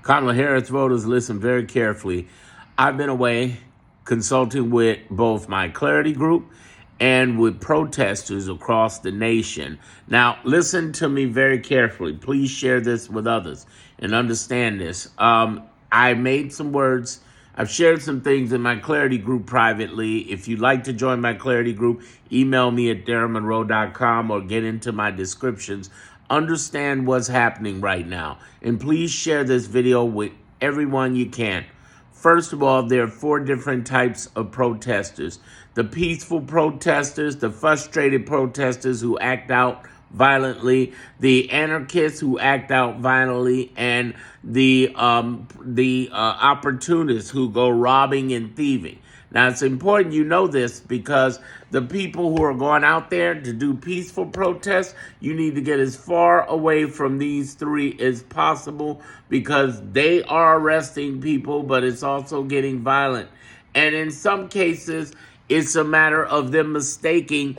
Kamala Harris voters, listen very carefully. I've been away consulting with both my Clarity group and with protesters across the nation. Now, listen to me very carefully. Please share this with others and understand this. I made some words. I've shared some things in my Clarity group privately. If you'd like to join my Clarity group, email me at darrenmonroe.com or get into my descriptions. Understand what's happening right now. And please share this video with everyone you can. First of all, there are 4 different types of protesters. The peaceful protesters, the frustrated protesters who act out violently, the anarchists who act out violently, and the opportunists who go robbing and thieving. Now, it's important you know this because the people who are going out there to do peaceful protests, you need to get as far away from these 3 as possible because they are arresting people, but it's also getting violent. And in some cases, it's a matter of them mistaking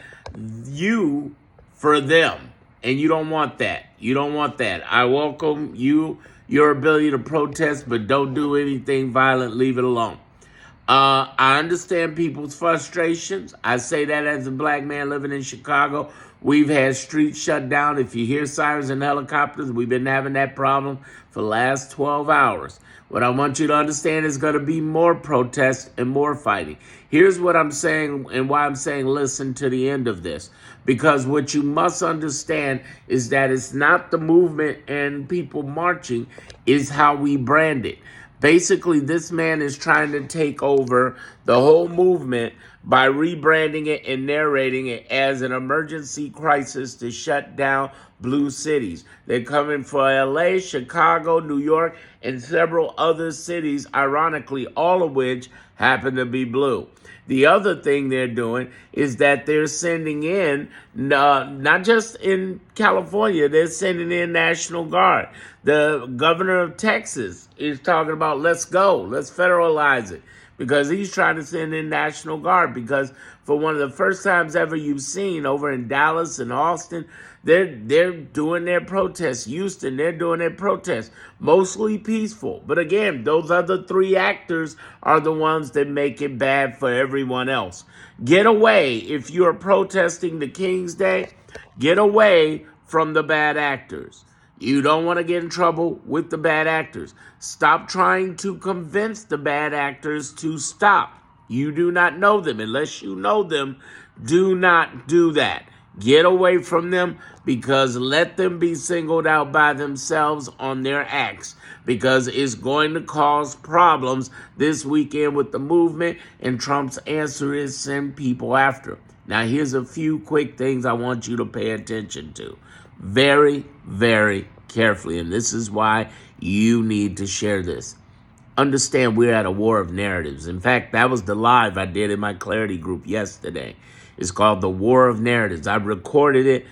you for them. And you don't want that. You don't want that. I welcome your ability to protest, but don't do anything violent. Leave it alone. I understand people's frustrations. I say that as a black man living in Chicago. We've had streets shut down. If you hear sirens and helicopters, we've been having that problem for the last 12 hours. What I want you to understand is going to be more protests and more fighting. Here's what I'm saying and why I'm saying listen to the end of this. Because what you must understand is that it's not the movement and people marching, is how we brand it. Basically, this man is trying to take over the whole movement by rebranding it and narrating it as an emergency crisis to shut down blue cities. They're coming for LA, Chicago, New York, and several other cities, ironically, all of which happen to be blue. The other thing they're doing is that they're sending in, not just in California, they're sending in National Guard. The governor of Texas is talking about let's go, let's federalize it, because he's trying to send in National Guard because for one of the first times ever you've seen over in Dallas and Austin, they're doing their protests. Houston, they're doing their protests, mostly peaceful. But again, those other 3 actors are the ones that make it bad for everyone else. Get away. If you're protesting the King's Day, get away from the bad actors. You don't want to get in trouble with the bad actors. Stop trying to convince the bad actors to stop. You do not know them. Unless you know them, do not do that. Get away from them because let them be singled out by themselves on their acts because it's going to cause problems this weekend with the movement, and Trump's answer is send people after him. Now, here's a few quick things I want you to pay attention to very, very carefully, and this is why you need to share this. Understand we're at a war of narratives. In fact, that was the live I did in my Clarity group yesterday. It's called The War of Narratives. I recorded it.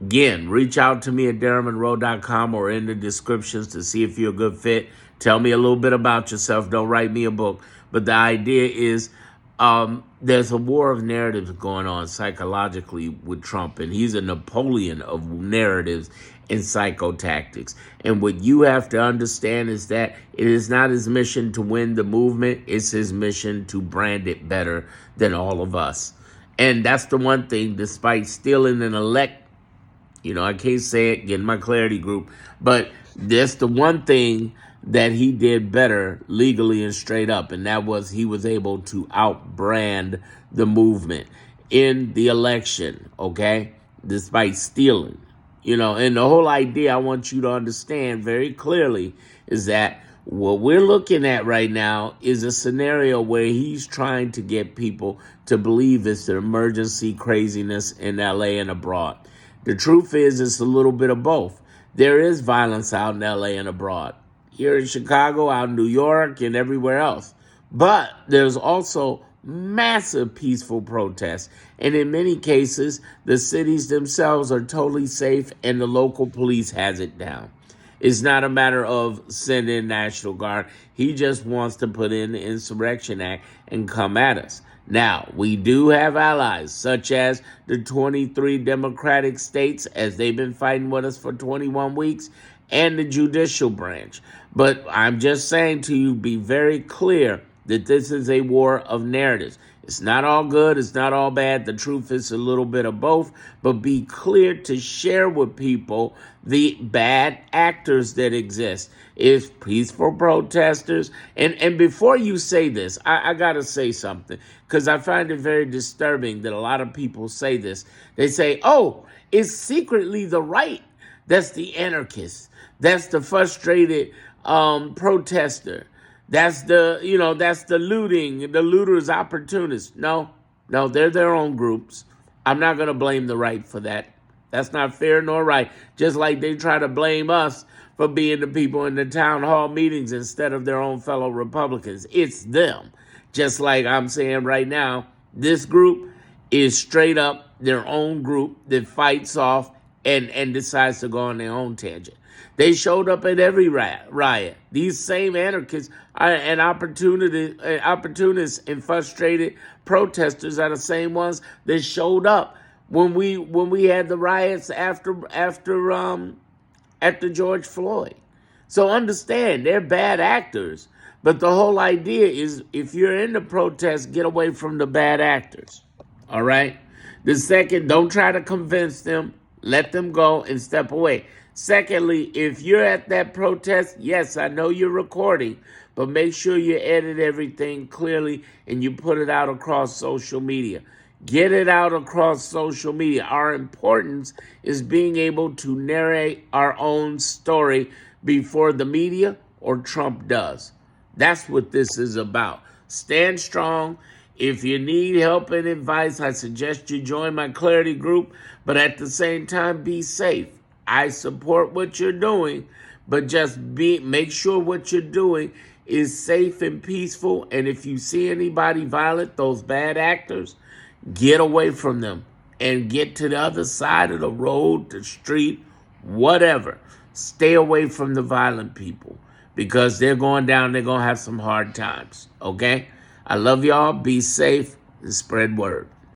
Again, reach out to me at darrenmonroe.com or in the descriptions to see if you're a good fit. Tell me a little bit about yourself. Don't write me a book. But the idea is there's a war of narratives going on psychologically with Trump, and he's a Napoleon of narratives and psychotactics. And what you have to understand is that it is not his mission to win the movement. It's his mission to brand it better than all of us. And that's the one thing, despite stealing an I can't say it, get in my Clarity group, but that's the one thing that he did better legally and straight up, and that was he was able to outbrand the movement in the election, okay, despite stealing. And the whole idea I want you to understand very clearly is that what we're looking at right now is a scenario where he's trying to get people to believe it's an emergency craziness in LA and abroad. The truth is it's a little bit of both. There is violence out in LA and abroad. Here in Chicago, out in New York, and everywhere else. But there's also massive peaceful protests. And in many cases, the cities themselves are totally safe and the local police has it down. It's not a matter of sending National Guard. He just wants to put in the Insurrection Act and come at us. Now, we do have allies, such as the 23 Democratic states, as they've been fighting with us for 21 weeks, and the judicial branch. But I'm just saying to you, be very clear that this is a war of narratives. It's not all good. It's not all bad. The truth is a little bit of both. But be clear to share with people the bad actors that exist. It's peaceful protesters. And before you say this, I got to say something, because I find it very disturbing that a lot of people say this. They say, oh, it's secretly the right that's the anarchist. That's the frustrated protester. That's that's the looters, opportunists. No, they're their own groups. I'm not going to blame the right for that. That's not fair nor right. Just like they try to blame us for being the people in the town hall meetings instead of their own fellow Republicans. It's them. Just like I'm saying right now, this group is straight up their own group that fights off and decides to go on their own tangent. They showed up at every riot. These same anarchists and opportunists and frustrated protesters are the same ones that showed up when we had the riots after George Floyd. So understand, they're bad actors. But the whole idea is, if you're in the protest, get away from the bad actors. All right? The second, don't try to convince them. Let them go and step away. Secondly, if you're at that protest, yes, I know you're recording, but make sure you edit everything clearly and you put it out across social media. Get it out across social media. Our importance is being able to narrate our own story before the media or Trump does. That's what this is about. Stand strong. If you need help and advice, I suggest you join my Clarity group, but at the same time, be safe. I support what you're doing, but just make sure what you're doing is safe and peaceful. And if you see anybody violent, those bad actors, get away from them and get to the other side of the road, the street, whatever. Stay away from the violent people, because they're going down. They're going to have some hard times. Okay? I love y'all. Be safe and spread word.